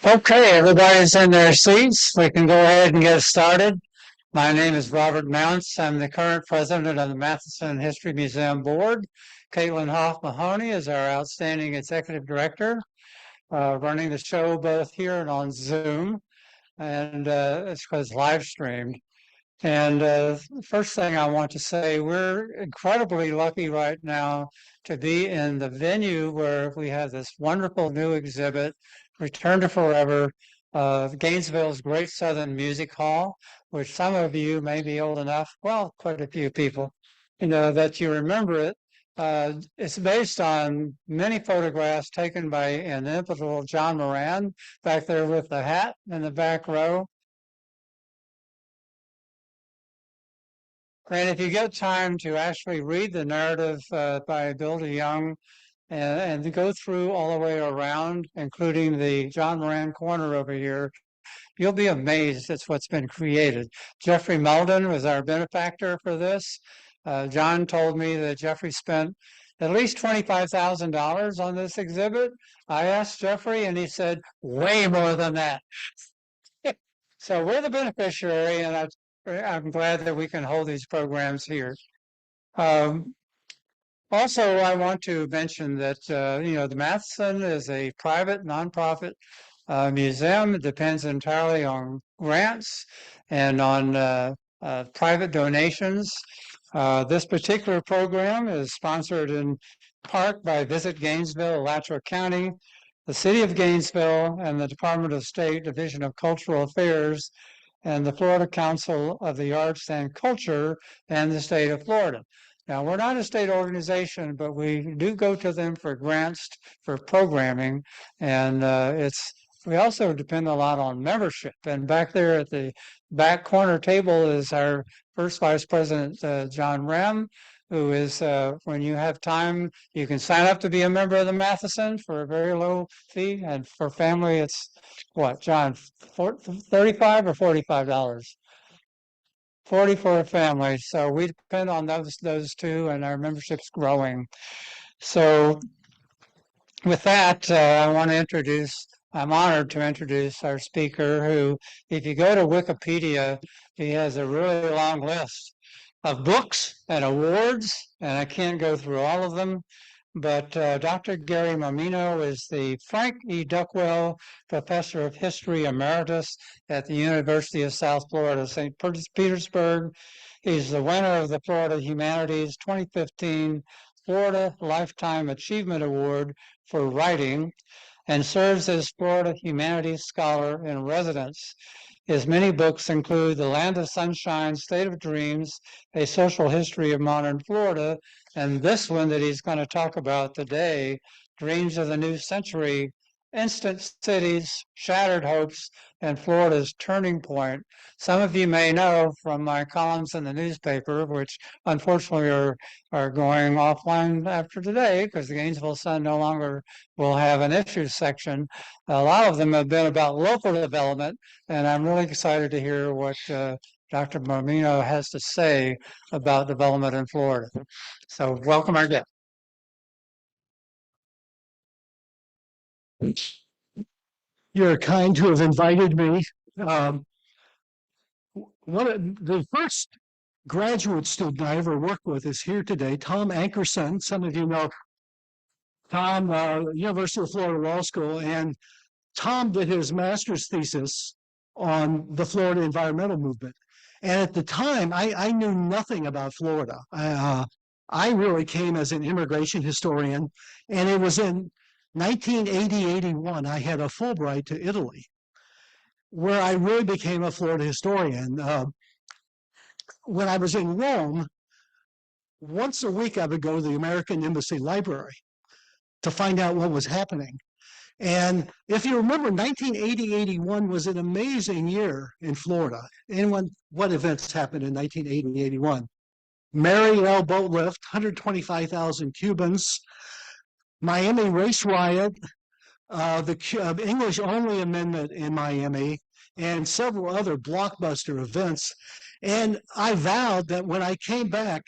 Okay, everybody's in their seats. We can go ahead and get started. My name is Robert Mounts. I'm the current president of the Matheson History Museum Board. Caitlin Hoff Mahoney is our outstanding executive director, running the show both here and on Zoom, and it's live streamed. And first thing I want to say, we're incredibly lucky right now to be in the venue where we have this wonderful new exhibit, Return to Forever, Gainesville's Great Southern Music Hall, which some of you may be old enough, well, quite a few people, that you remember it. It's based on many photographs taken by inimitable John Moran back there with the hat in the back row. And if you get time to actually read the narrative by Bill DeYoung and go through all the way around, including the John Moran corner over here, you'll be amazed at what's been created. Jeffrey Meldon was our benefactor for this. John told me that Jeffrey spent at least $25,000 on this exhibit. I asked Jeffrey and he said, way more than that. So we're the beneficiary, and I'm glad that we can hold these programs here. Also, I want to mention that the Matheson is a private nonprofit museum. It depends entirely on grants and on private donations. This particular program is sponsored in part by Visit Gainesville, Alachua County, the City of Gainesville, and the Department of State Division of Cultural Affairs, and the Florida Council of the Arts and Culture, and the state of Florida. Now, we're not a state organization, but we do go to them for grants for programming, and we also depend a lot on membership. And back there at the back corner table is our first vice president, John Rem, who is, when you have time, you can sign up to be a member of the Matheson for a very low fee. And for family, it's what, John, 35 or $45? 40 for a family. So we depend on those two, and our membership's growing. So with that, I'm honored to introduce our speaker who, if you go to Wikipedia, he has a really long list of books and awards, and I can't go through all of them. But Dr. Gary Mormino is the Frank E. Duckwell Professor of History Emeritus at the University of South Florida, St. Petersburg. He's the winner of the Florida Humanities 2015 Florida Lifetime Achievement Award for Writing and serves as Florida Humanities Scholar in Residence. His many books include The Land of Sunshine, State of Dreams, A Social History of Modern Florida, and this one that he's going to talk about today, Dreams of the New Century, Instant Cities, Shattered Hopes, and Florida's Turning Point. Some of you may know from my columns in the newspaper, which unfortunately are going offline after today because the Gainesville Sun no longer will have an issues section. A lot of them have been about local development, and I'm really excited to hear what Dr. Mormino has to say about development in Florida. So welcome our guest. You're kind to have invited me. The first graduate student I ever worked with is here today, Tom Ankerson. Some of you know Tom, University of Florida Law School, and Tom did his master's thesis on the Florida environmental movement. And at the time, I knew nothing about Florida. I really came as an immigration historian, and it was in 1980-81, I had a Fulbright to Italy, where I really became a Florida historian. When I was in Rome, once a week I would go to the American Embassy Library to find out what was happening. And if you remember, 1980-81 was an amazing year in Florida. What events happened in 1980-81? Mary L. boat lift, 125,000 Cubans, Miami race riot, the English-only amendment in Miami, and several other blockbuster events. And I vowed that when I came back,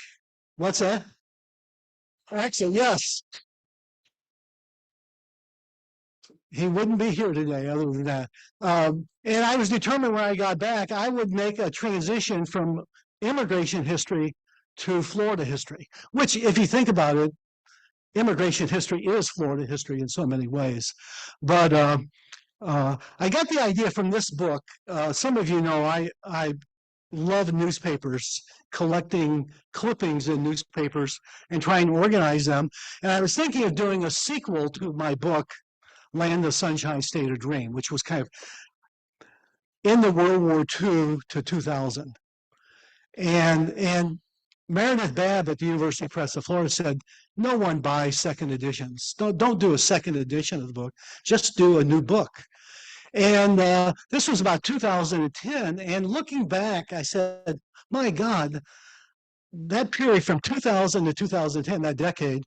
what's that? Actually, yes. he wouldn't be here today other than that. And I was determined when I got back, I would make a transition from immigration history to Florida history, which, if you think about it, immigration history is Florida history in so many ways. But I got the idea from this book. Some of you know I love newspapers, collecting clippings in newspapers and trying to organize them. And I was thinking of doing a sequel to my book, Land of Sunshine, State of Dream, which was kind of in the World War II to 2000. And Meredith Babb at the University Press of Florida said, no one buys second editions. Don't do a second edition of the book. Just do a new book. And this was about 2010. And looking back, I said, my God, that period from 2000 to 2010, that decade,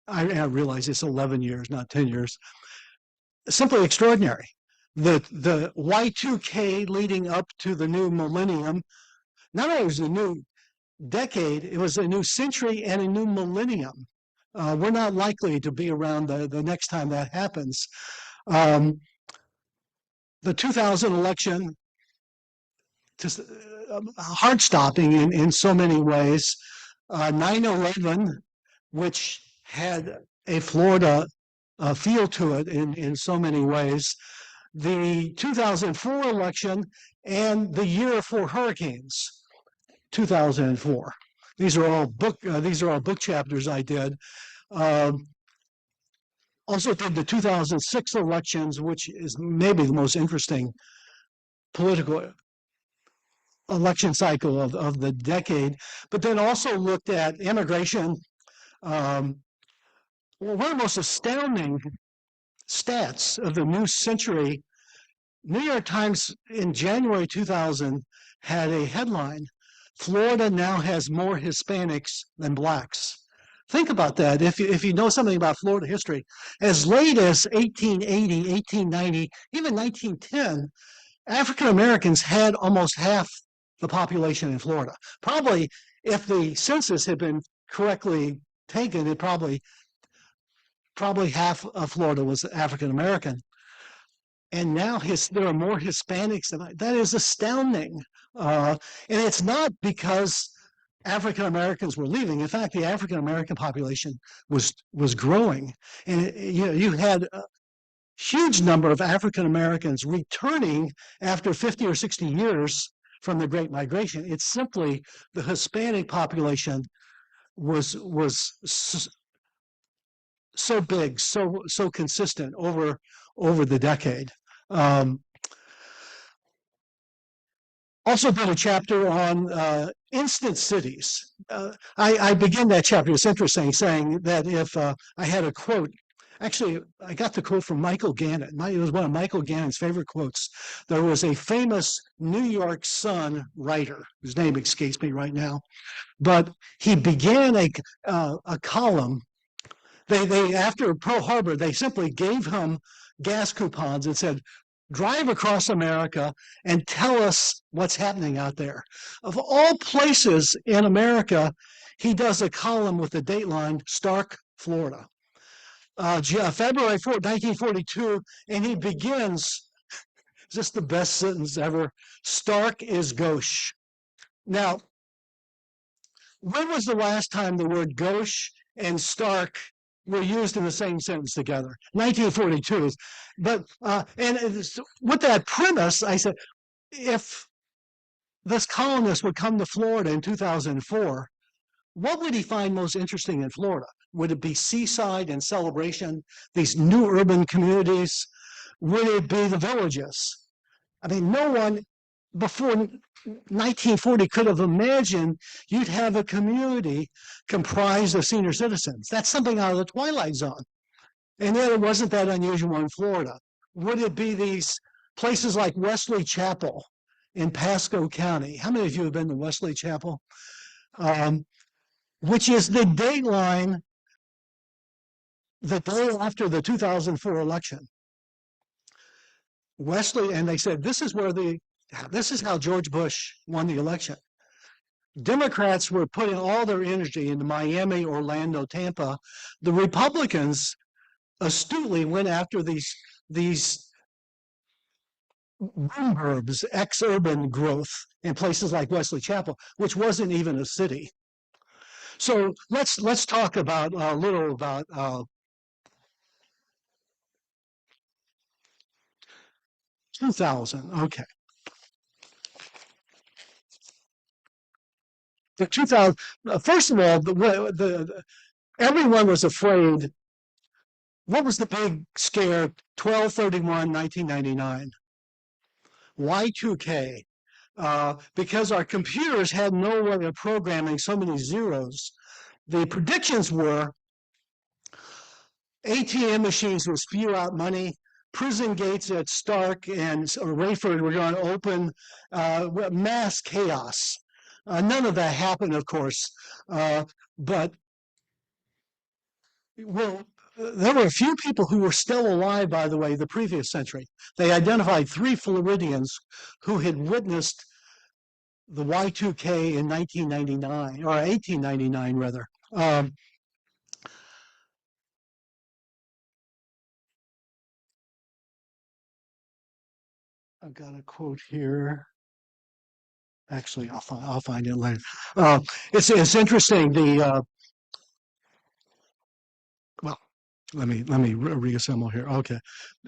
I realize it's 11 years, not 10 years, simply extraordinary. The Y2K leading up to the new millennium, not only was a new decade, it was a new century and a new millennium. We're not likely to be around the next time that happens. The 2000 election, just heart-stopping in so many ways. 9/11, which had a Florida feel to it in so many ways. The 2004 election and the year of 4 hurricanes, 2004. These are all book chapters I did. Also did the 2006 elections, which is maybe the most interesting political election cycle of the decade, but then also looked at immigration. One of the most astounding stats of the new century, New York Times in January 2000 had a headline, Florida now has more Hispanics than blacks. Think about that. If you know something about Florida history, as late as 1880, 1890, even 1910, African Americans had almost half the population in Florida. Probably, if the census had been correctly taken, it probably half of Florida was African American. And now there are more Hispanics than that is astounding. And it's not because African Americans were leaving. In fact, the African American population was growing, and you had a huge number of African Americans returning after 50 or 60 years from the Great Migration. It's simply the Hispanic population was so big, so consistent over the decade. Also did a chapter on instant cities. I begin that chapter, it's interesting, saying that if I had a quote, actually, I got the quote from Michael Gannett. It was one of Michael Gannett's favorite quotes. There was a famous New York Sun writer, whose name escapes me right now, but he began a column. They after Pearl Harbor, they simply gave him gas coupons and said, drive across America and tell us what's happening out there. Of all places in America, he does a column with the dateline Stark, Florida. February 4, 1942, and he begins, just the best sentence ever, Stark is gauche. Now, when was the last time the word gauche and Stark were used in the same sentence together? 1942. But and with that premise, I said, if this colonist would come to Florida in 2004, what would he find most interesting in Florida? Would it be seaside and celebration, these new urban communities? Would it be the villages? I mean, no one before 1940 could have imagined you'd have a community comprised of senior citizens. That's something out of the Twilight Zone. And yet it wasn't that unusual in Florida. Would it be these places like Wesley Chapel in Pasco County? How many of you have been to Wesley Chapel? Which is the dateline the day after the 2004 election. Wesley, and they said, this is how George Bush won the election. Democrats were putting all their energy into Miami, Orlando, Tampa. The Republicans astutely went after these these suburbs, ex-urban growth in places like Wesley Chapel, which wasn't even a city. So let's talk about a little about 2000. Okay, the 2000. First of all, everyone was afraid. What was the big scare? 12/31/1999. Y2K. Because our computers had no way of programming so many zeros. The predictions were ATM machines would spew out money, prison gates at Stark and Rayford were going to open, mass chaos. None of that happened, of course, but well, there were a few people who were still alive, by the way, the previous century. They identified 3 Floridians who had witnessed the Y2K in 1999 or 1899 rather. I've got a quote here. Actually, I'll find it later. It's interesting. Well, let me reassemble here. Okay,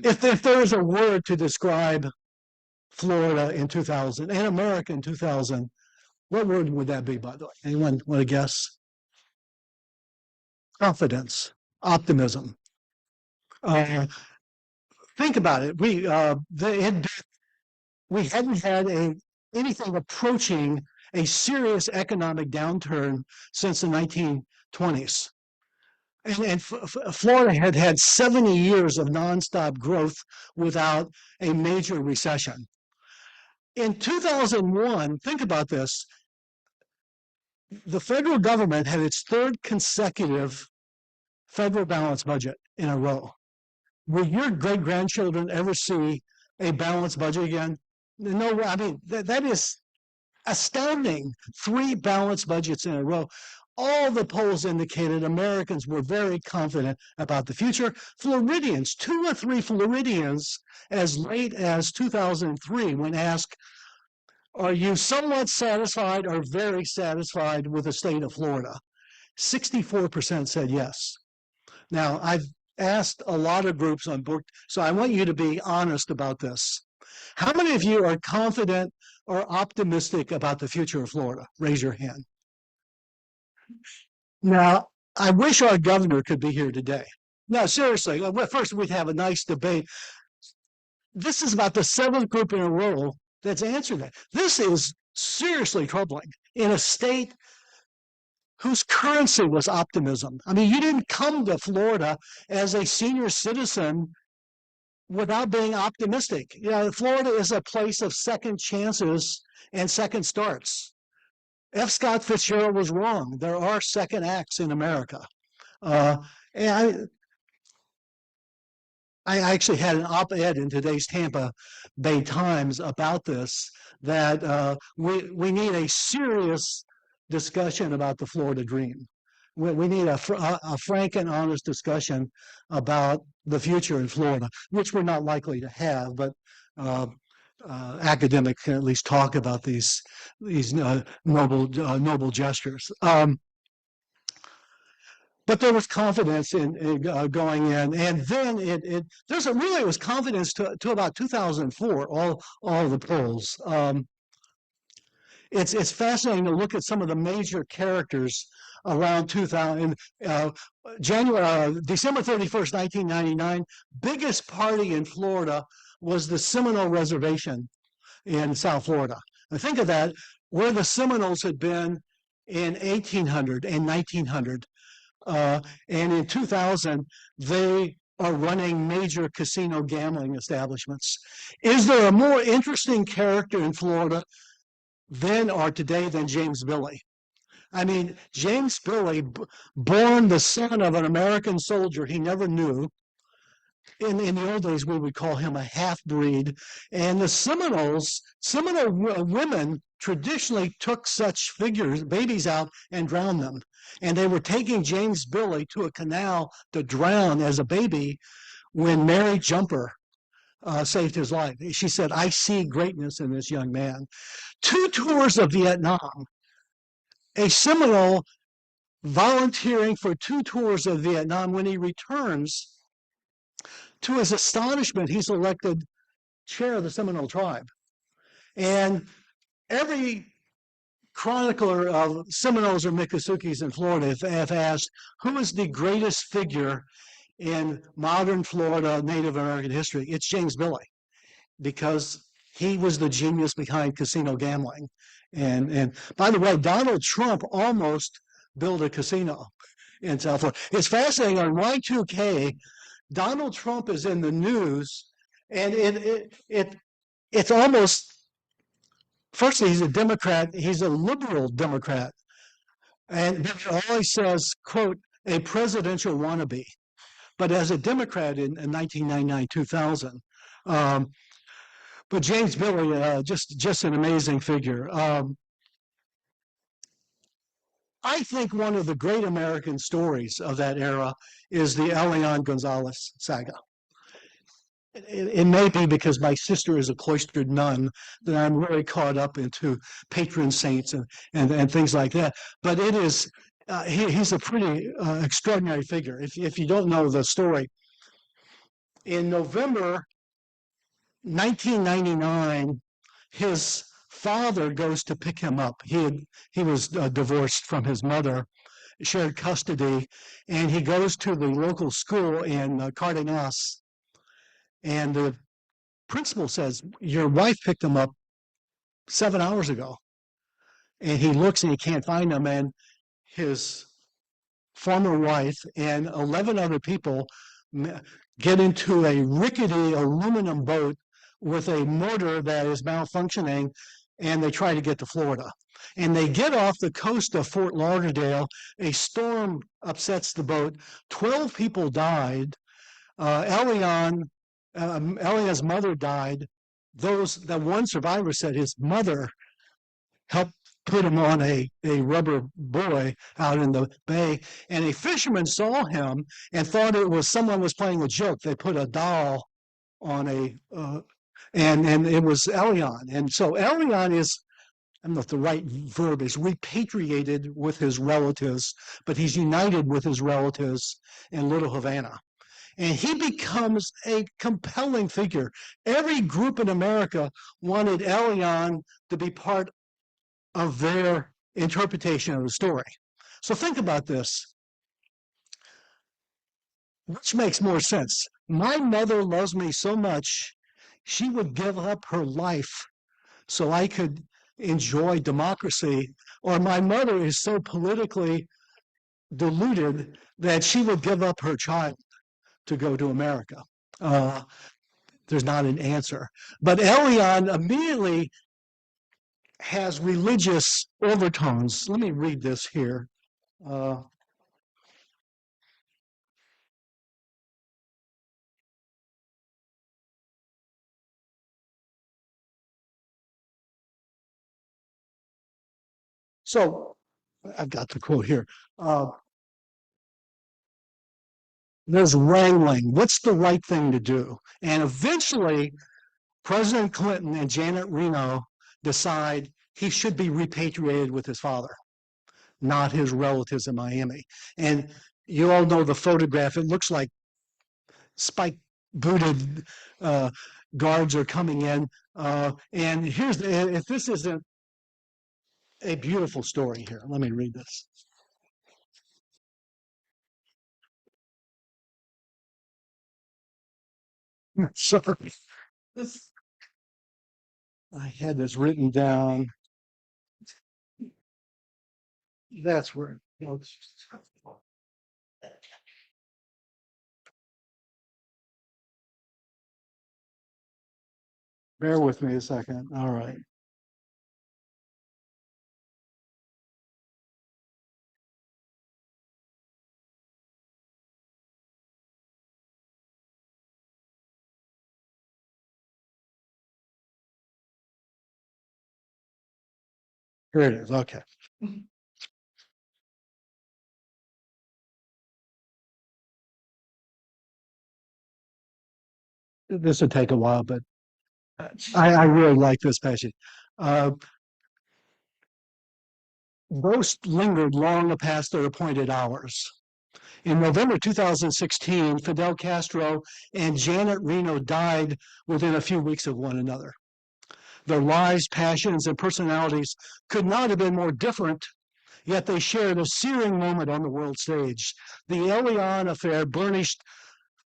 if there is a word to describe Florida in 2000 and America in 2000, what word would that be? By the way, anyone want to guess? Confidence, optimism. Think about it. We hadn't had anything approaching a serious economic downturn since the 1920s. And Florida had had 70 years of nonstop growth without a major recession. In 2001, think about this, the federal government had its 3rd consecutive federal balanced budget in a row. Will your great-grandchildren ever see a balanced budget again? No, I mean, that is astounding. 3 balanced budgets in a row. All the polls indicated Americans were very confident about the future. Floridians, 2 or 3 Floridians, as late as 2003, when asked, are you somewhat satisfied or very satisfied with the state of Florida? 64% said yes. Now, I've asked a lot of groups on book, so I want you to be honest about this. How many of you are confident or optimistic about the future of Florida? Raise your hand. Now, I wish our governor could be here today. No, seriously, first we'd have a nice debate. This is about the 7th group in a row that's answered that. This is seriously troubling in a state whose currency was optimism. I mean, you didn't come to Florida as a senior citizen without being optimistic. You know, Florida is a place of second chances and second starts. F. Scott Fitzgerald was wrong. There are second acts in America. And I actually had an op-ed in today's Tampa Bay Times about this, that we need a serious discussion about the Florida dream. We need a frank and honest discussion about the future in Florida, which we're not likely to have, but academics can at least talk about these noble gestures. But there was confidence in going in, and then it was confidence to about 2004. All the polls. It's fascinating to look at some of the major characters around 2000. December 31st, 1999, biggest party in Florida was the Seminole Reservation in South Florida. And think of that, where the Seminoles had been in 1800 and 1900. And in 2000, they are running major casino gambling establishments. Is there a more interesting character in Florida then or today than James Billy? I mean, James Billy, born the son of an American soldier he never knew. In the old days, we would call him a half-breed. And the Seminole women traditionally took such babies out and drowned them. And they were taking James Billy to a canal to drown as a baby when Mary Jumper saved his life. She said, I see greatness in this young man. 2 tours of Vietnam, a Seminole volunteering for 2 tours of Vietnam. When he returns, to his astonishment, he's elected chair of the Seminole tribe. And every chronicler of Seminoles or Miccosukees in Florida have asked, who is the greatest figure in modern Florida Native American history? It's James Billy, because he was the genius behind casino gambling. And by the way, Donald Trump almost built a casino in South Florida. It's fascinating. On Y2K, Donald Trump is in the news, and it's almost, firstly, he's a Democrat. He's a liberal Democrat. And it always says, quote, a presidential wannabe. But as a Democrat in 1999, 2000, but James Billy, just an amazing figure. I think one of the great American stories of that era is the Elian Gonzalez saga. It may be because my sister is a cloistered nun that I'm really caught up into patron saints and things like that. But it is, he's a pretty extraordinary figure. If you don't know the story, in November 1999, his father goes to pick him up. He was divorced from his mother, shared custody, and he goes to the local school in Cardenas. And the principal says, your wife picked him up 7 hours ago. And he looks and he can't find him. And his former wife and 11 other people get into a rickety aluminum boat with a motor that is malfunctioning, and they try to get to Florida. And they get off the coast of Fort Lauderdale. A storm upsets the boat. 12 people died. Elian's mother died. That one survivor said his mother helped put him on a rubber buoy out in the bay, and a fisherman saw him and thought it was someone was playing a joke. They put a doll on and it was Elian. And so Elian is, I don't know if the right verb is repatriated with his relatives, but he's united with his relatives in Little Havana. And he becomes a compelling figure. Every group in America wanted Elian to be part of their interpretation of the story. So think about this. Which makes more sense? My mother loves me so much, she would give up her life so I could enjoy democracy, or my mother is so politically deluded that she would give up her child to go to America. There's not an answer. But Elian immediately has religious overtones. Let me read this here. Uh, so I've got the quote here. There's wrangling. What's the right thing to do? And eventually, President Clinton and Janet Reno decide he should be repatriated with his father, not his relatives in Miami. And you all know the photograph. It looks like spike booted guards are coming in. And here's if this isn't a beautiful story here, let me read this. Sorry. This, I had this written down. That's where it goes. Bear with me a second. All right. Here it is. Okay. this would take a while, but I really like this passage. Uh, Ghosts lingered long past their appointed hours. In November 2016, Fidel Castro and Janet Reno died within a few weeks of one another. Their lives, passions, and personalities could not have been more different, yet they shared a searing moment on the world stage. The Elian affair burnished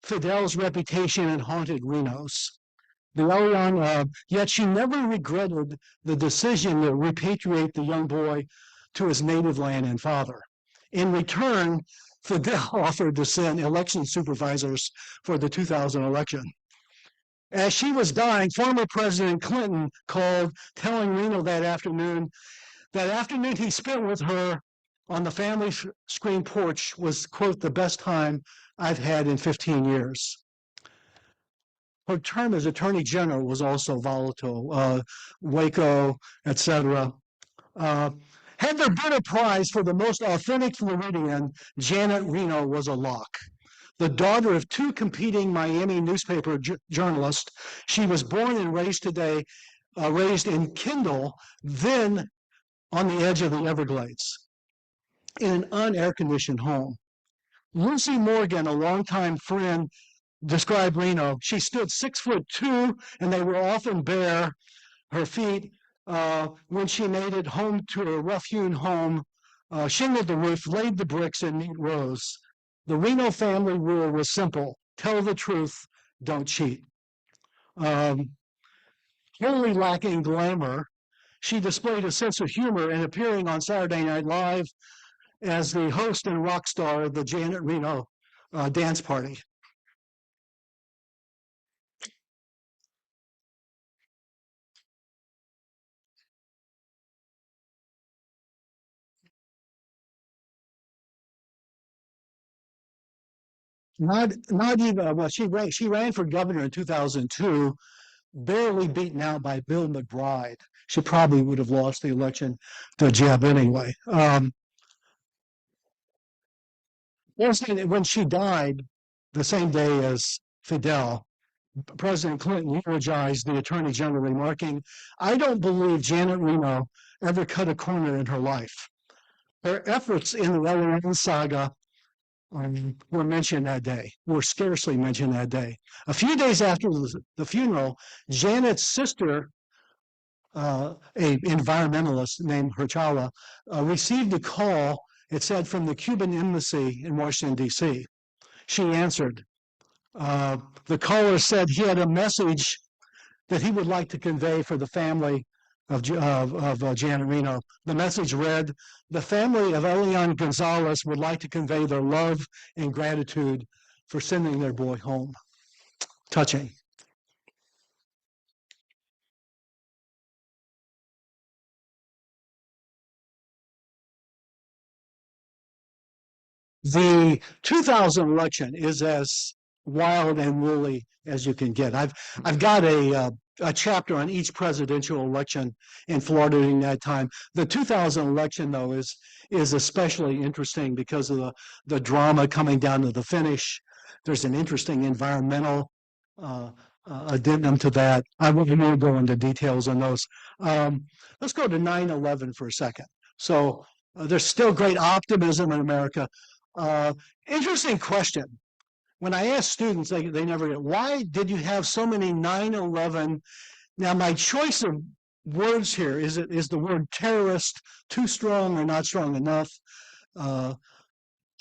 Fidel's reputation and haunted Reno's. The Elian, yet she never regretted the decision to repatriate the young boy to his native land and father. In return, Fidel offered to send election supervisors for the 2000 election. As she was dying, former President Clinton called, telling Reno that afternoon he spent with her on the family screen porch was, quote, the best time I've had in 15 years. Her term as Attorney General was also volatile, Waco, etc. Had there been a prize for the most authentic Floridian, Janet Reno was a lock. The daughter of two competing Miami newspaper journalists, she was born and raised in Kendall, then on the edge of the Everglades, in an unair-conditioned home. Lucy Morgan, a longtime friend, described Reno. She stood 6'2", and they were often bare, her feet, when she made it home to a rough-hewn home, shingled the roof, laid the bricks in neat rows. The Reno family rule was simple: tell the truth, don't cheat. Wholly lacking glamour, she displayed a sense of humor in appearing on Saturday Night Live as the host and rock star of the Janet Reno dance party. Not even well. She ran for governor in 2002, barely beaten out by Bill McBride. She probably would have lost the election to Jeb anyway. When she died, the same day as Fidel, President Clinton eulogized the Attorney General, remarking, "I don't believe Janet Reno ever cut a corner in her life. Her efforts in the Elian saga were mentioned that day, were scarcely mentioned that day." A few days after the funeral, Janet's sister, a environmentalist named Herchala, received a call, it said, from the Cuban embassy in Washington, D.C. She answered. The caller said he had a message that he would like to convey for the family of Janet Reno. The message read, "The family of Elian Gonzalez would like to convey their love and gratitude for sending their boy home." Touching. The 2000 election is as wild and woolly as you can get. I've got a chapter on each presidential election in Florida during that time. The 2000 election, though, is especially interesting because of the drama coming down to the finish. There's an interesting environmental addendum to that. I won't go into details on those. Let's go to 9/11 for a second. So there's still great optimism in America. Interesting question. When I ask students, they never get, why did you have so many 9/11? Now, my choice of words here is the word terrorist too strong or not strong enough?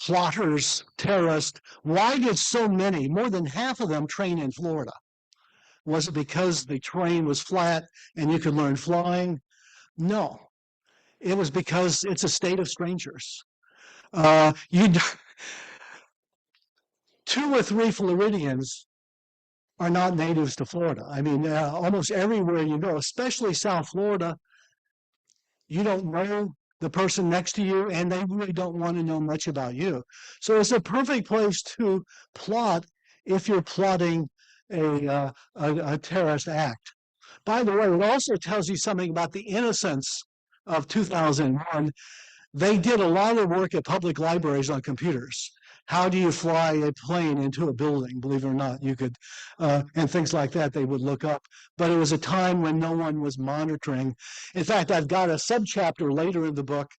Plotters, terrorist. Why did so many, more than half of them, train in Florida? Was it because the terrain was flat and you could learn flying? No. It was because it's a state of strangers. You 2 or 3 Floridians are not natives to Florida. I mean, almost everywhere you go, especially South Florida, you don't know the person next to you, and they really don't want to know much about you. So it's a perfect place to plot if you're plotting a terrorist act. By the way, it also tells you something about the innocence of 2001. They did a lot of work at public libraries on computers. how do you fly a plane into a building? Believe it or not, you could, and things like that they would look up. But it was a time when no one was monitoring. In fact, I've got a subchapter later in the book.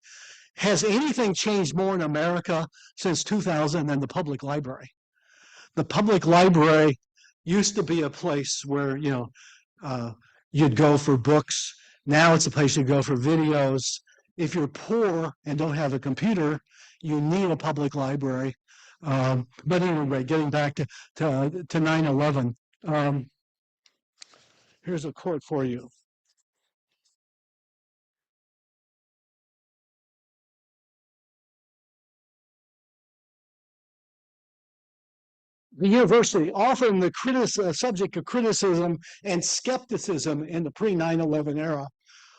Has anything changed more in America since 2000 than the public library? The public library used to be a place where, you'd go for books. Now it's a place you go for videos. If you're poor and don't have a computer, you need a public library. But anyway, getting back to 9/11, here's a quote for you. The university, often the subject of criticism and skepticism in the pre-9/11 era,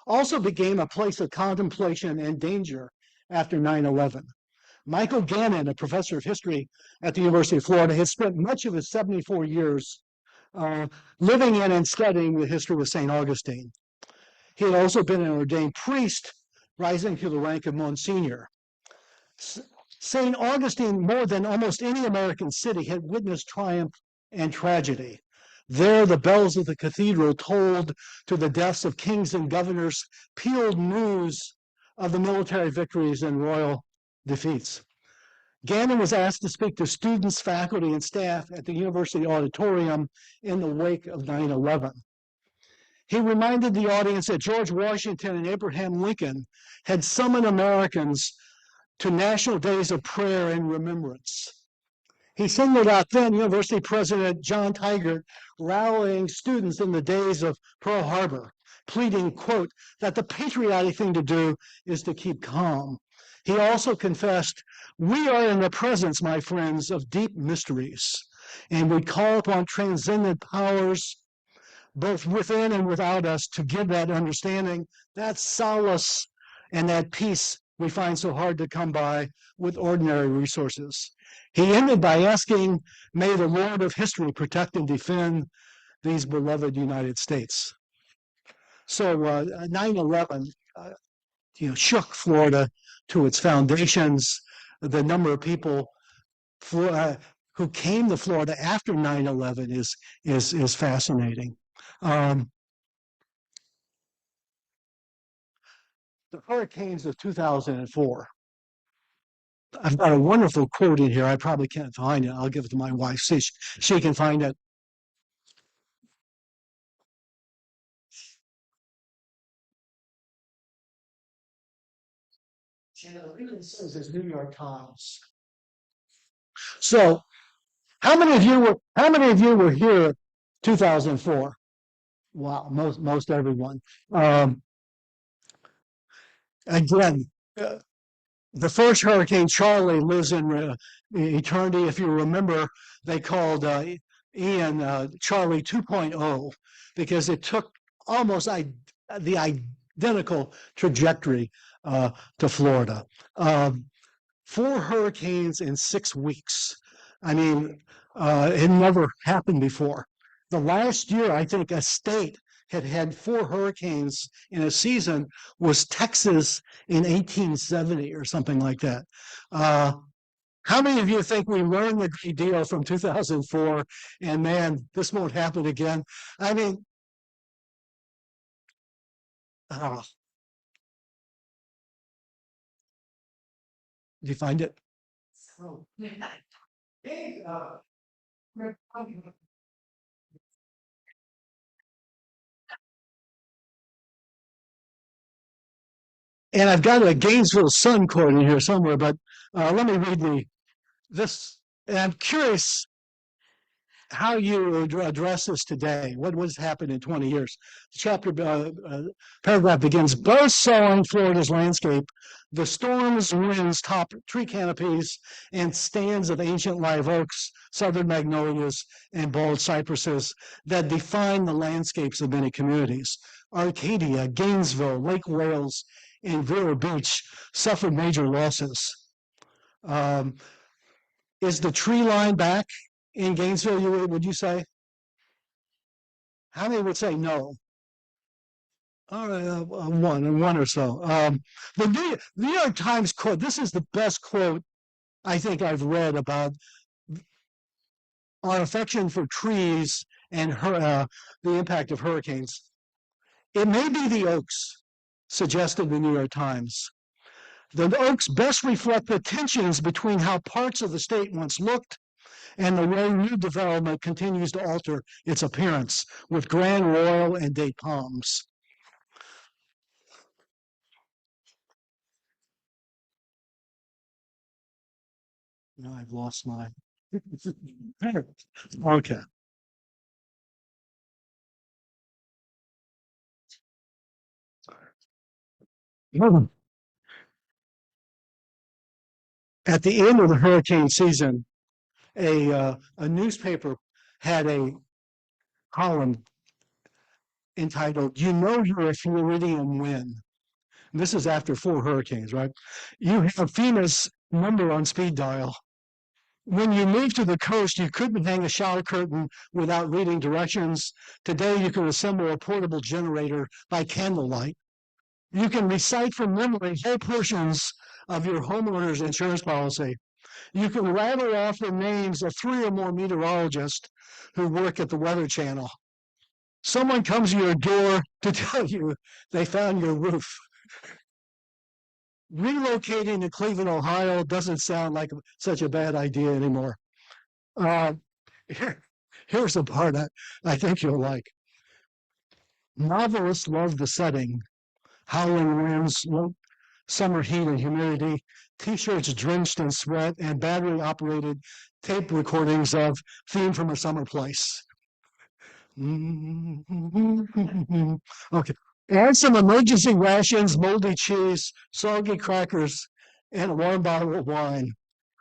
also became a place of contemplation and danger after 9/11. Michael Gannon, a professor of history at the University of Florida, had spent much of his 74 years living in and studying the history of St. Augustine. He had also been an ordained priest, rising to the rank of Monsignor. St. Augustine, more than almost any American city, had witnessed triumph and tragedy. There, the bells of the cathedral tolled to the deaths of kings and governors, pealed news of the military victories and royal defeats. Gannon was asked to speak to students, faculty, and staff at the university auditorium in the wake of 9/11. He reminded the audience that George Washington and Abraham Lincoln had summoned Americans to national days of prayer and remembrance. He singled out then University President John Tigert rallying students in the days of Pearl Harbor, pleading, quote, that the patriotic thing to do is to keep calm. He also confessed, "We are in the presence, my friends, of deep mysteries, and we call upon transcendent powers, both within and without us, to give that understanding, that solace, and that peace we find so hard to come by with ordinary resources." He ended by asking, "May the Lord of history protect and defend these beloved United States." So 9/11 shook Florida to its foundations. The number of people who came to Florida after 9/11 is fascinating. The hurricanes of 2004. I've got a wonderful quote in here. I probably can't find it. I'll give it to my wife. See, she can find it. It says it's New York Times. So, how many of you were here 2004? Wow, most everyone. Again, the first Hurricane Charlie lives in eternity. If you remember, they called Ian Charlie 2.0 because it took almost the identical trajectory to Florida. 4 hurricanes in 6 weeks. I mean, it never happened before. The last year, I think a state had 4 hurricanes in a season was Texas in 1870 or something like that. How many of you think we learned the great deal from 2004 and man, this won't happen again? I mean, did you find it? Oh. And I've got a Gainesville Sun quote in here somewhere, but let me read this. And I'm curious how you address this today. What has happened in 20 years? The paragraph begins, "Birds sowing Florida's landscape, the storms, winds, top tree canopies, and stands of ancient live oaks, southern magnolias, and bald cypresses that define the landscapes of many communities. Arcadia, Gainesville, Lake Wales, and Vero Beach suffered major losses." Is the tree line back in Gainesville, would you say? How many would say no? All right, one or so. The New York Times quote, this is the best quote I think I've read about our affection for trees and the impact of hurricanes. It may be the oaks, suggested the New York Times. The oaks best reflect the tensions between how parts of the state once looked and the way new development continues to alter its appearance with grand royal and date palms. No, I've lost my. Okay. At the end of the hurricane season, a newspaper had a column entitled "You Know You're a Floridian When." This is after 4 hurricanes, right? You have FEMA's number on speed dial. When you moved to the coast, you couldn't hang a shower curtain without reading directions. Today, you can assemble a portable generator by candlelight. You can recite from memory whole portions of your homeowner's insurance policy. You can rattle off the names of 3 or more meteorologists who work at the Weather Channel. Someone comes to your door to tell you they found your roof. Relocating to Cleveland, Ohio doesn't sound like such a bad idea anymore. Uh, here, here's the part I think you'll like. Novelists love the setting, howling winds, summer heat and humidity, t-shirts drenched in sweat, and battery-operated tape recordings of Theme from a Summer Place. Okay. Add some emergency rations, moldy cheese, soggy crackers, and a warm bottle of wine.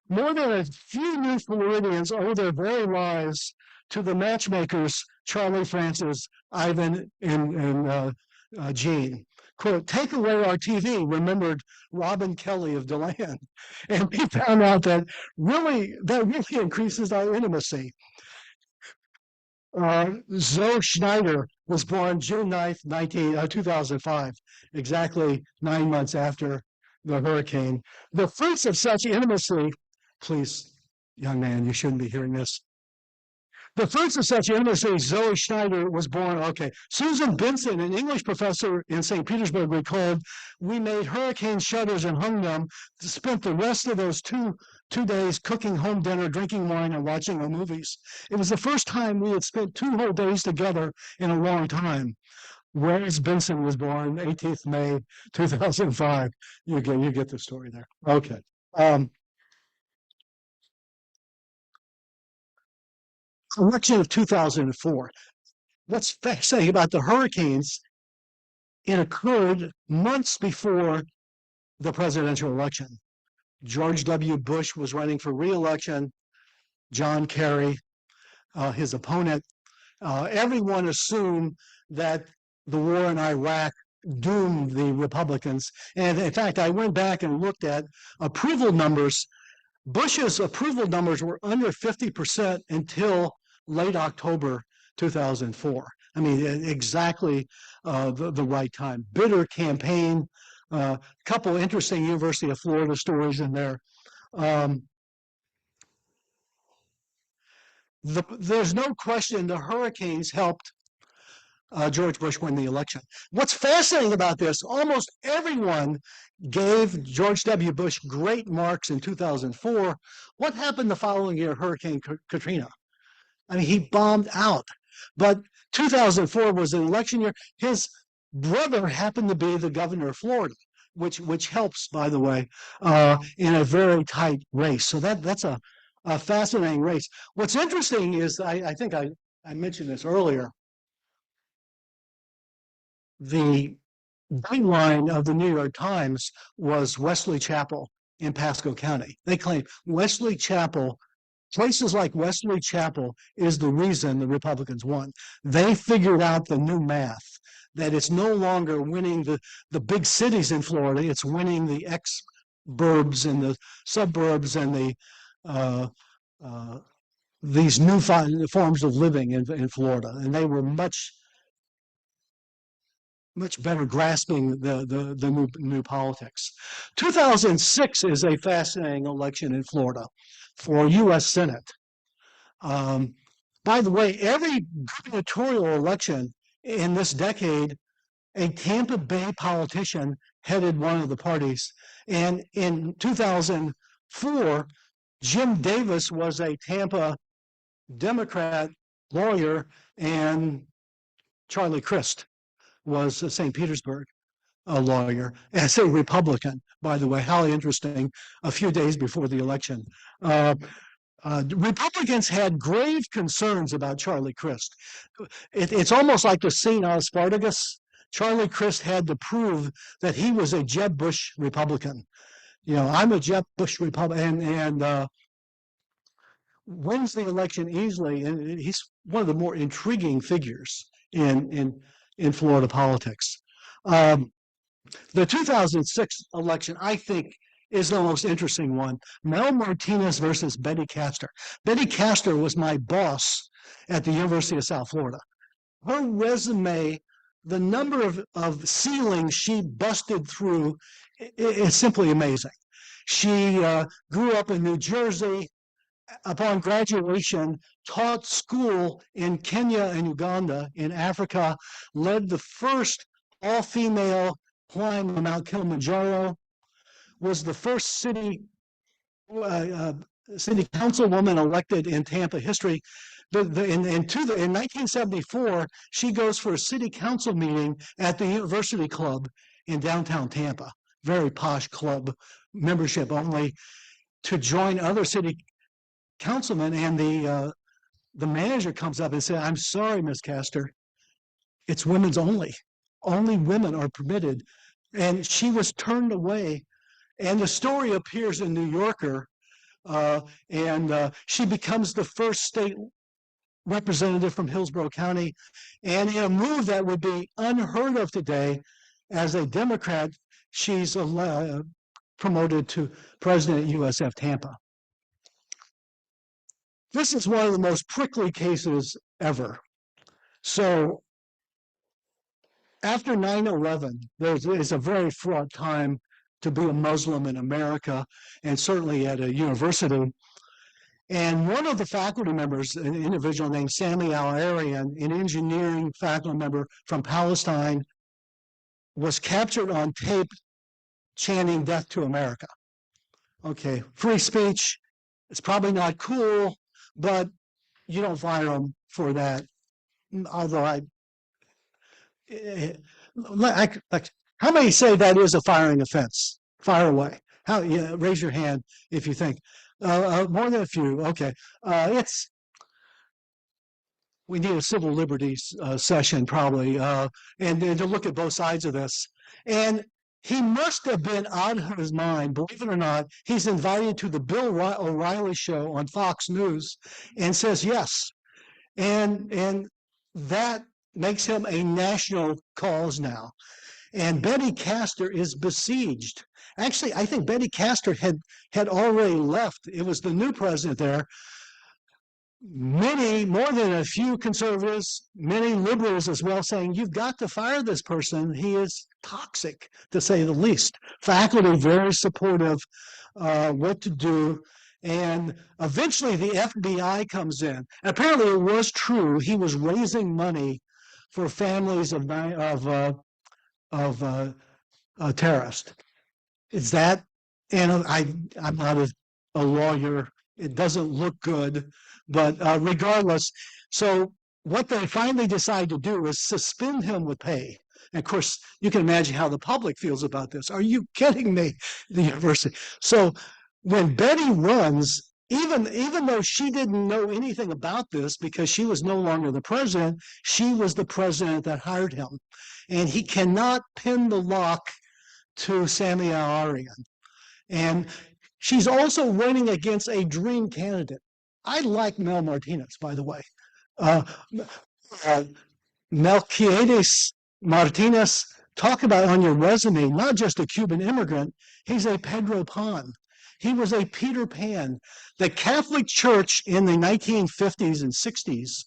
More than a few new Floridians owe their very lives to the matchmakers, Charlie Francis, Ivan, and Gene. Quote, take away our TV, remembered Robin Kelly of DeLand. And we found out that really increases our intimacy. Zoe Schneider was born June 9th, 2005, exactly 9 months after the hurricane. The fruits of such intimacy, please, young man, you shouldn't be hearing this. The fruits of such intimacy, Zoe Schneider was born, okay. Susan Benson, an English professor in St. Petersburg, recalled, we made hurricane shutters and hung them, spent the rest of those two days cooking home dinner, drinking wine, and watching our movies. It was the first time we had spent 2 whole days together in a long time. Whereas Benson was born 18th May 2005. You get the story there. Okay. Election of 2004. What's fascinating about the hurricanes, it occurred months before the presidential election. George W. Bush was running for re-election. John Kerry, his opponent. Everyone assumed that the war in Iraq doomed the Republicans. And in fact, I went back and looked at approval numbers. Bush's approval numbers were under 50% until late October 2004. I mean, exactly the right time. Bitter campaign. A couple interesting University of Florida stories in there. There's no question the hurricanes helped George Bush win the election. What's fascinating about this, almost everyone gave George W. Bush great marks in 2004. What happened the following year, Hurricane Katrina? I mean, he bombed out. But 2004 was an election year. His brother happened to be the governor of Florida, which helps, by the way, in a very tight race. So that's a fascinating race. What's interesting is, I think I mentioned this earlier, the byline of the New York Times was Wesley Chapel in Pasco County. They claim Wesley Chapel, places like Wesley Chapel is the reason the Republicans won. They figured out the new math, that it's no longer winning the big cities in Florida, it's winning the ex-burbs and the suburbs and these new forms of living in Florida. And they were much much better grasping the new politics. 2006 is a fascinating election in Florida for U.S. Senate. Um, by the way, every gubernatorial election in this decade, a Tampa Bay politician headed one of the parties. And in 2004, Jim Davis was a Tampa Democrat lawyer, and Charlie Crist was a St. Petersburg lawyer, as a Republican, by the way. How interesting, a few days before the election. Republicans had grave concerns about Charlie Crist. It's almost like the scene out of Spartacus. Charlie Crist had to prove that he was a Jeb Bush Republican. I'm a Jeb Bush Republican, and wins the election easily, and he's one of the more intriguing figures in Florida politics. The 2006 election, I think, is the most interesting one. Mel Martinez versus Betty Castor. Betty Castor was my boss at the University of South Florida. Her resume, the number of ceilings she busted through, is simply amazing. She grew up in New Jersey. Upon graduation, taught school in Kenya and Uganda in Africa, led the first all-female climb on Mount Kilimanjaro, was the first city councilwoman elected in Tampa history. In 1974, she goes for a city council meeting at the University Club in downtown Tampa, very posh club, membership only, to join other city councilmen, and the manager comes up and said, "I'm sorry, Miss Castor, it's women's only. Only women are permitted." And she was turned away. And the story appears in New Yorker, and she becomes the first state representative from Hillsborough County. And in a move that would be unheard of today, as a Democrat, she's promoted to president at USF Tampa. This is one of the most prickly cases ever. So after 9/11, it's a very fraught time to be a Muslim in America, and certainly at a university. And one of the faculty members, an individual named Sami Al-Arian, an engineering faculty member from Palestine, was captured on tape chanting "Death to America." Okay, free speech. It's probably not cool, but you don't fire them for that. Although how many say that is a firing offense? Fire away. Raise your hand if you think. More than a few. Okay. We need a civil liberties session probably, and to look at both sides of this. And he must have been out of his mind. Believe it or not, he's invited to the Bill O'Reilly show on Fox News and says yes. And that makes him a national cause now. And Betty Castor is besieged. Actually, I think Betty Castor had already left. It was the new president there. Many, more than a few conservatives, many liberals as well, saying, "You've got to fire this person. He is toxic, to say the least." Faculty very supportive, what to do. And eventually the FBI comes in. Apparently it was true. He was raising money for families of terrorists. Is that, and I'm not a lawyer. It doesn't look good, but regardless. So what they finally decide to do is suspend him with pay. And of course, you can imagine how the public feels about this. Are you kidding me? The university. So when Betty runs, even though she didn't know anything about this because she was no longer the president, she was the president that hired him. And he cannot pin the lock to Sami Al-Arian. And she's also running against a dream candidate. I like Mel Martinez, by the way. Melquiades Martinez, talk about on your resume, not just a Cuban immigrant, he's a Pedro Pan. He was a Peter Pan. The Catholic Church in the 1950s and 60s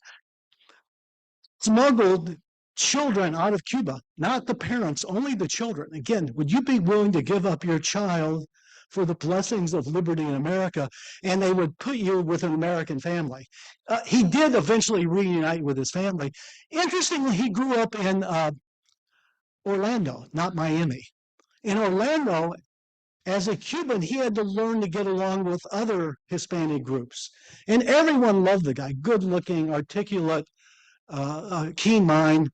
smuggled children out of Cuba, not the parents, only the children. Again, would you be willing to give up your child for the blessings of liberty in America? And they would put you with an American family. He did eventually reunite with his family. Interestingly, he grew up in Orlando, not Miami. In Orlando, as a Cuban, he had to learn to get along with other Hispanic groups. And everyone loved the guy, good looking, articulate, keen mind.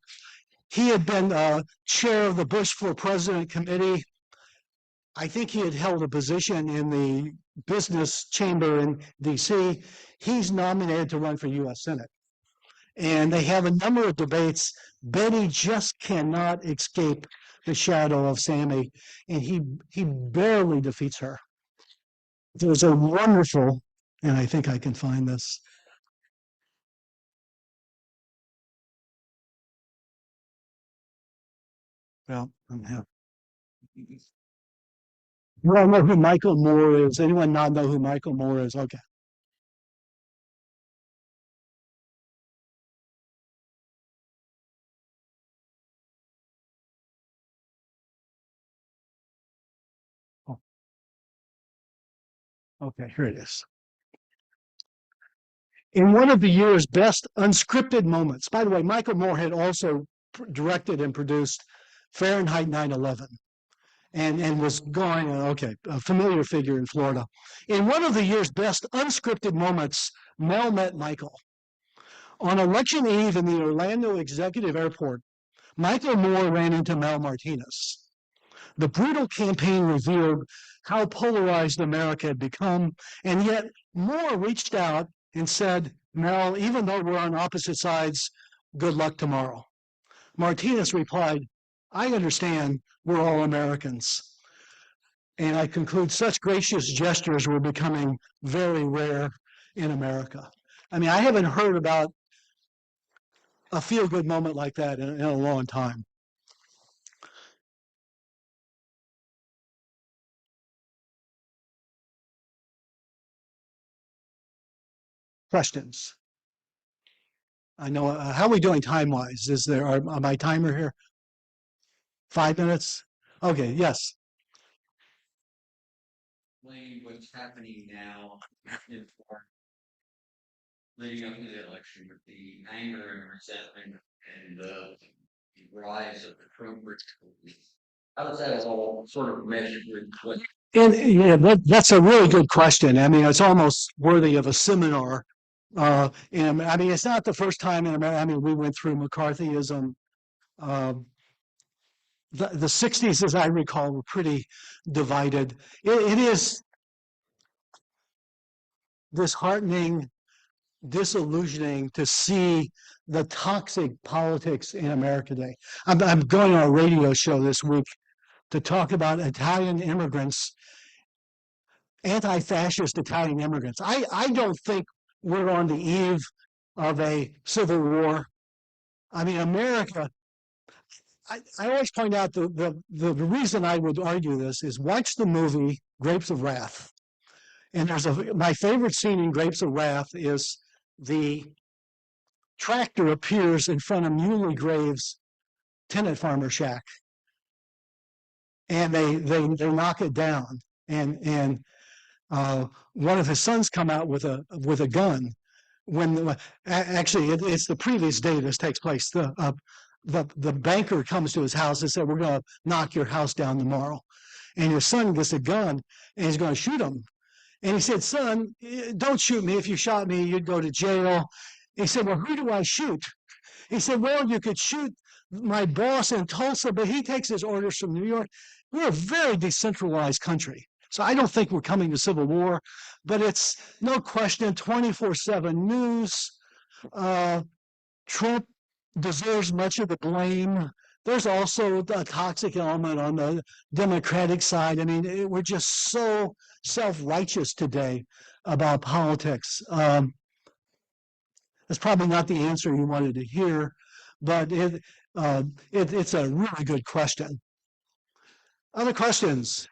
He had been chair of the Bush for President Committee. I think he had held a position in the business chamber in DC. He's nominated to run for U.S. Senate. And they have a number of debates. Betty just cannot escape the shadow of Sammy, and he barely defeats her. There's a wonderful, and I think I can find this. Well, you all know who Michael Moore is? Anyone not know who Michael Moore is? Okay. Oh, okay, here it is. In one of the year's best unscripted moments, by the way, Michael Moore had also directed and produced Fahrenheit 9/11 and was going, okay, a familiar figure in Florida. In one of the year's best unscripted moments, Mel met Michael. On election eve in the Orlando Executive Airport, Michael Moore ran into Mel Martinez. The brutal campaign revealed how polarized America had become, and yet Moore reached out and said, Mel, even though we're on opposite sides, good luck tomorrow. Martinez replied, I understand we're all Americans. And I conclude such gracious gestures were becoming very rare in America. I mean, I haven't heard about a feel-good moment like that in a long time. Questions? I know. How are we doing time-wise? Is there my timer here? 5 minutes? Okay. Yes. What's happening now in Florida, leading up to the election with the anger and resentment and the rise of the Trump Republicans. How does that all sort of mesh with what? And yeah, that's a really good question. I mean, it's almost worthy of a seminar. And I mean, it's not the first time in America. I mean, we went through McCarthyism. Uh, the 60s, as I recall, were pretty divided. It is disheartening, disillusioning to see the toxic politics in America today. I'm going on a radio show this week to talk about Italian immigrants, anti-fascist Italian immigrants. I don't think we're on the eve of a civil war. I mean, America, I always point out the reason I would argue this is watch the movie Grapes of Wrath. And my favorite scene in Grapes of Wrath is the tractor appears in front of Muley Graves' tenant farmer shack, and they knock it down, and one of his sons come out with a gun. Actually it's the previous day this takes place. The banker comes to his house and said, "We're going to knock your house down tomorrow," and his son gets a gun and he's going to shoot him. And he said, "Son, don't shoot me. If you shot me, you'd go to jail." He said, "Well, who do I shoot?" He said, "Well, you could shoot my boss in Tulsa, but he takes his orders from New York." We're a very decentralized country. So I don't think we're coming to civil war, but it's no question 24/7 news. Trump deserves much of the blame. There's also a toxic element on the Democratic side. I mean, we're just so self-righteous today about politics. That's probably not the answer you wanted to hear, but it's a really good question. Other questions?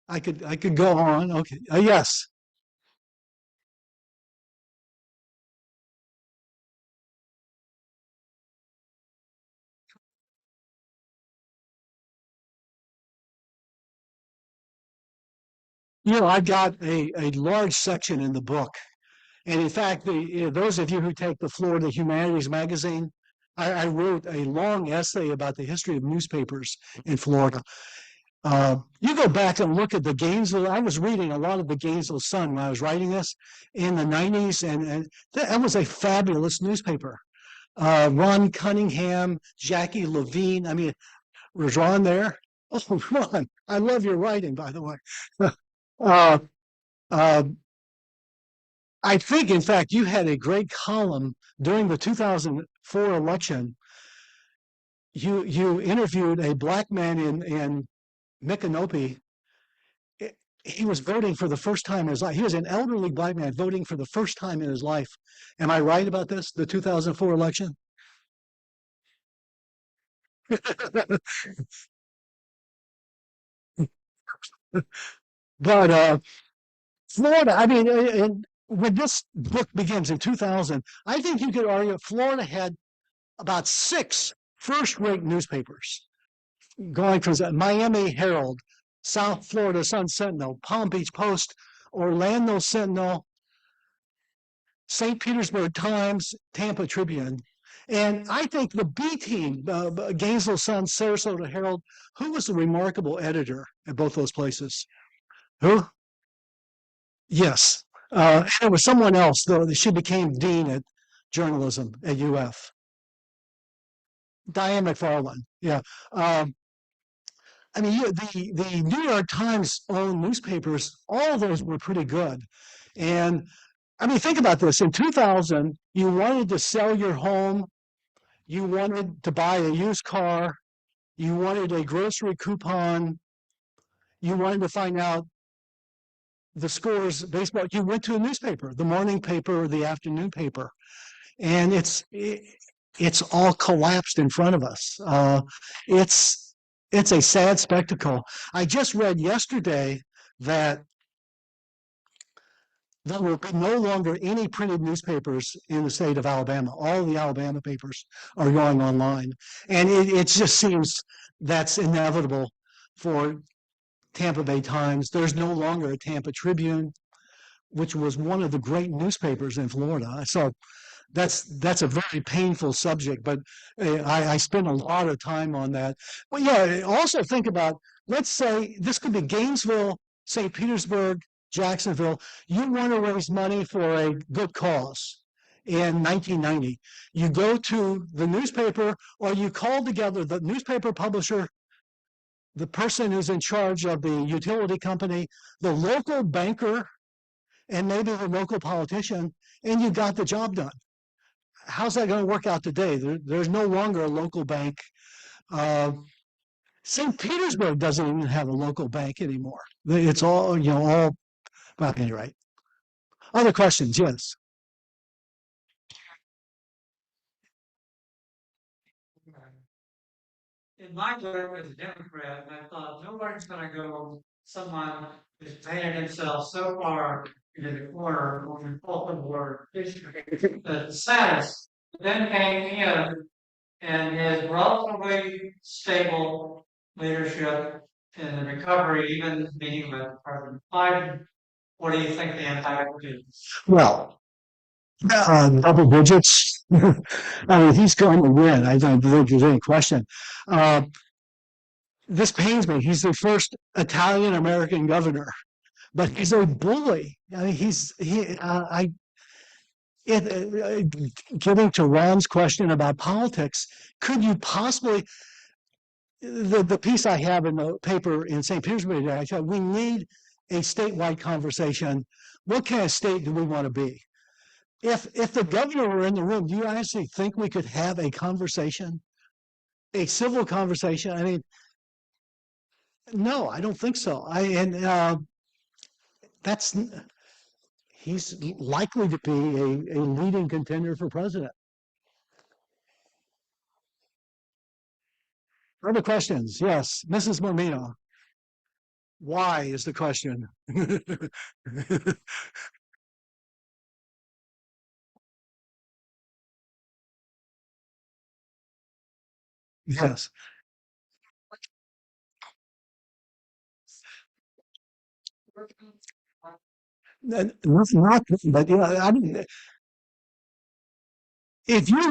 I could go on. Okay. Yes. I've got a large section in the book. And in fact, those of you who take the Florida Humanities magazine, I wrote a long essay about the history of newspapers in Florida. You go back and look at the Gainesville. I was reading a lot of the Gainesville Sun when I was writing this in the 90s, and that was a fabulous newspaper. Ron Cunningham, Jackie Levine. I mean, was Ron there? Oh, Ron, I love your writing, by the way. uh, uh, I think, in fact, you had a great column during the 2004 election. You interviewed a black man in Micanopy. He was voting for the first time in his life. He was an elderly black man voting for the first time in his life. Am I right about this? The 2004 election? But Florida, I mean, when this book begins in 2000, I think you could argue Florida had about 6 first-rate newspapers, going from the Miami Herald, South Florida Sun Sentinel, Palm Beach Post, Orlando Sentinel, St. Petersburg Times, Tampa Tribune. And I think the B team, Gainesville Sun, Sarasota Herald, who was the remarkable editor at both those places? Who? Yes. It was someone else, though. She became dean at journalism at UF. Diane McFarland. Yeah. I mean, the New York Times owned newspapers, all of those were pretty good. And I mean, think about this. In 2000, you wanted to sell your home, you wanted to buy a used car, you wanted a grocery coupon, you wanted to find out the scores, baseball. You went to a newspaper, the morning paper or the afternoon paper, and it's all collapsed in front of us. It's it's a sad spectacle. I just read yesterday that there will be no longer any printed newspapers in the state of Alabama. All the Alabama papers are going online. And it just seems that's inevitable for Tampa Bay Times. There's no longer a Tampa Tribune, which was one of the great newspapers in Florida. So that's a very painful subject, but I spend a lot of time on that. Well, yeah, also think about, let's say this could be Gainesville, St. Petersburg, Jacksonville. You want to raise money for a good cause in 1990. You go to the newspaper, or you call together the newspaper publisher, the person who's in charge of the utility company, the local banker, and maybe the local politician, and you got the job done. How's that going to work out today? There's no longer a local bank. Uh, St. Petersburg doesn't even have a local bank anymore. It's all, all, well, anyway. Other questions? Yes. In my term as a Democrat, I thought nobody's going to go someone who's painted himself so far into the corner on the open word history. The saddest then came in and his relatively stable leadership in the recovery, even meeting with President Biden. What do you think the impact would be? Well, double digits. I mean, he's going to win. I don't think there's any question. Uh, this pains me. He's the first Italian American governor, but he's a bully. I mean, getting to Ron's question about politics, could you possibly, the piece I have in the paper in St. Petersburg today, I said, we need a statewide conversation. What kind of state do we want to be? If the governor were in the room, do you honestly think we could have a conversation, a civil conversation? I mean, no, I don't think so. That's he's likely to be a leading contender for president. Other questions? Yes, Mrs. Mormino. Why is the question? Yes. Not, but I mean, if you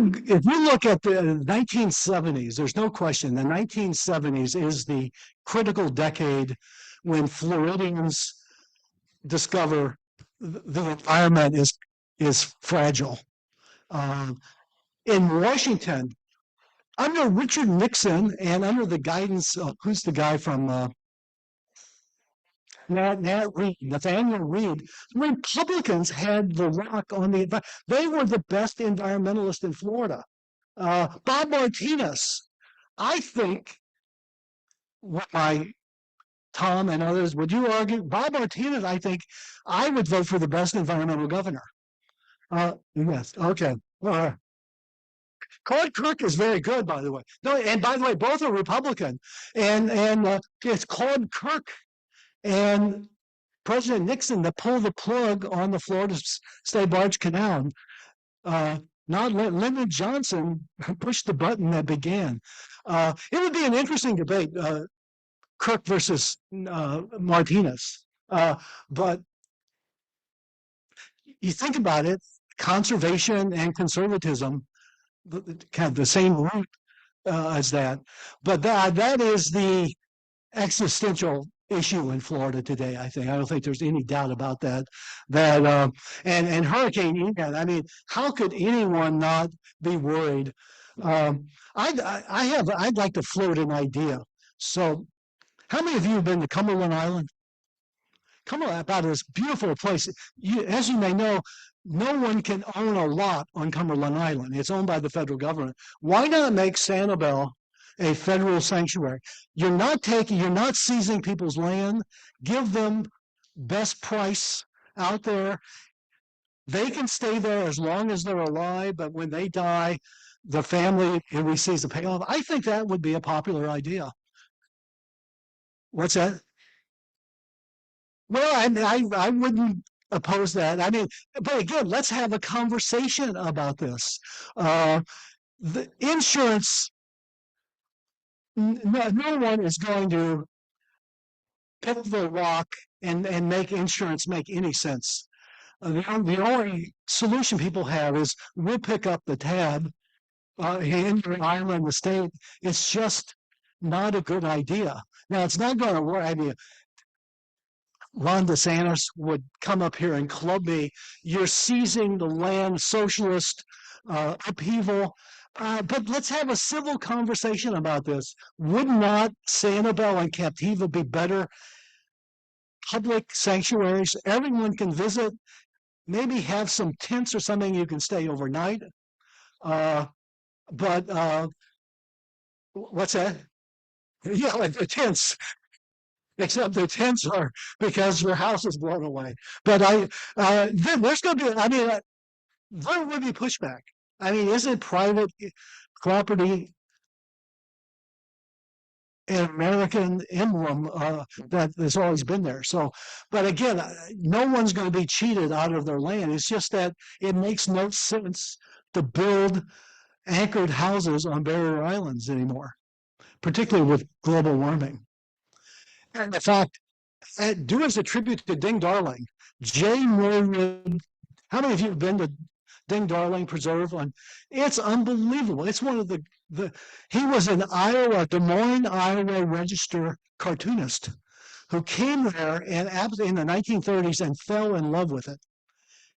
look at the 1970s, there's no question the 1970s is the critical decade when Floridians discover the environment is fragile. Uh, in Washington, under Richard Nixon and under the guidance of who's the guy from Nat Reed, Nathaniel Reed, Republicans had the rock on the. They were the best environmentalists in Florida. Bob Martinez, I think, what my Tom and others, would you argue? Bob Martinez, I think, I would vote for the best environmental governor. Yes, okay. Claude Kirk is very good, by the way. No, and by the way, both are Republican, and it's Claude Kirk and President Nixon that pulled the plug on the Florida State Barge Canal. Not Lyndon Johnson pushed the button that began. It would be an interesting debate, Kirk versus Martinez. But you think about it, conservation and conservatism, kind of the same root as that. But that is the existential issue in Florida today. I don't think there's any doubt about that. And Hurricane Ian. I mean, how could anyone not be worried? I'd like to float an idea. So, how many of you have been to Cumberland Island? Cumberland, about this beautiful place. As you may know, no one can own a lot on Cumberland Island. It's owned by the federal government. Why not make Sanibel a federal sanctuary? You're not seizing people's land. Give them best price out there. They can stay there as long as they're alive, but when they die, the family receives the payoff. I think that would be a popular idea. What's that? Well, I wouldn't oppose that. I mean, but again, let's have a conversation about this. The insurance, no one is going to pick the lock and make insurance make any sense. The only solution people have is we'll pick up the tab in your island, the state. It's just not a good idea. Now, it's not going to work. I mean, Ron DeSantis would come up here and club me. You're seizing the land, socialist upheaval. But let's have a civil conversation about this. Would not Sanibel and Captiva be better public sanctuaries? Everyone can visit. Maybe have some tents or something you can stay overnight. But what's that? Yeah, like the tents. Except the tents are because your house is blown away. But there's going to be. I mean, there will be pushback. I mean, isn't private property an American emblem that has always been there? So, but again, no one's going to be cheated out of their land. It's just that it makes no sense to build anchored houses on barrier islands anymore, particularly with global warming. And in fact, do as a tribute to Ding Darling, Jay Norwood. How many of you have been to Ding Darling Preserve? It's unbelievable. It's one of the he was an Des Moines, Iowa Register cartoonist who came there and in the 1930s and fell in love with it.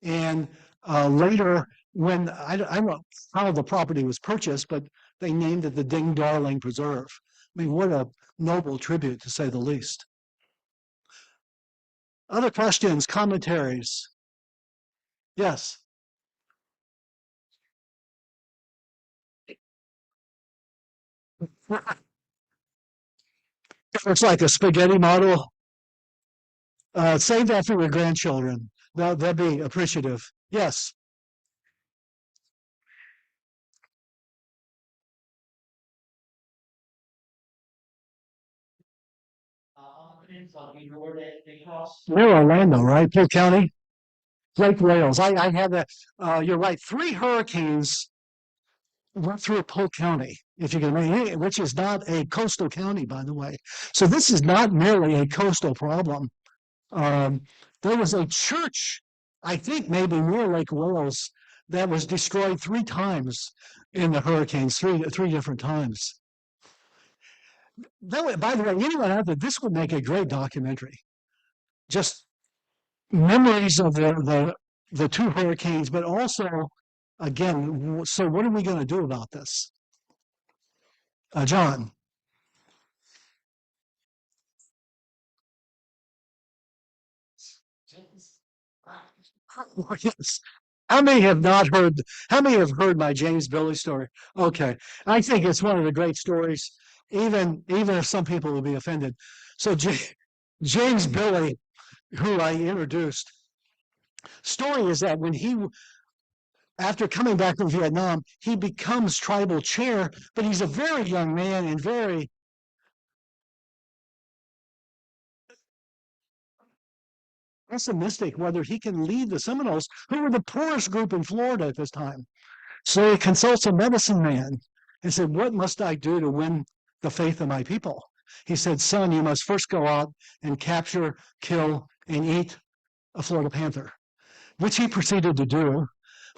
And later, when I don't know how the property was purchased, but they named it the Ding Darling Preserve. I mean, what a noble tribute, to say the least. Other questions, commentaries? Yes. Looks like a spaghetti model. Save that for your grandchildren. They'll be appreciative. Yes. Near Orlando, right? Polk County, Lake Wales. I have that. You're right. 3 hurricanes went through Polk County, if you can imagine, which is not a coastal county, by the way. So this is not merely a coastal problem. There was a church, I think maybe near Lake Wales, that was destroyed 3 times in the hurricanes, three different times. By the way, anyone out there, this would make a great documentary. Just memories of the 2 hurricanes, but also, again, so what are we going to do about this? John. Yes. How many have not heard? How many have heard my James Billy story? Okay, I think it's one of the great stories, even if some people will be offended. So James Billy, who I introduced, story is that when after coming back from Vietnam, he becomes tribal chair, but he's a very young man and very pessimistic whether he can lead the Seminoles, who were the poorest group in Florida at this time. So he consults a medicine man and said, "What must I do to win the faith of my people?" He said, "Son, you must first go out and capture, kill, and eat a Florida panther," which he proceeded to do,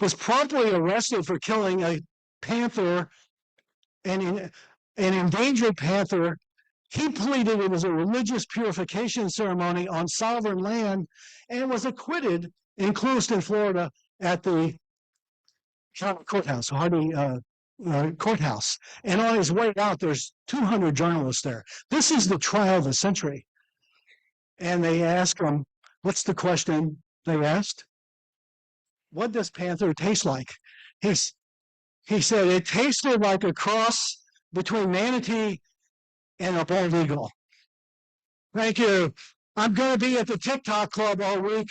was promptly arrested for killing a panther, an endangered panther. He pleaded it was a religious purification ceremony on sovereign land and was acquitted in Clewiston, Florida, at the county courthouse, Hardy courthouse. And on his way out, there's 200 journalists there. This is the trial of the century. And they ask him, what's the question they asked? What does panther taste like? He said it tasted like a cross between manatee and a bald eagle. Thank you. I'm going to be at the TikTok Club all week.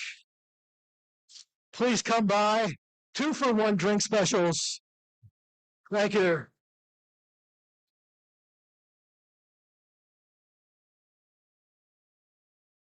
Please come by. 2-for-1 drink specials. Thank you.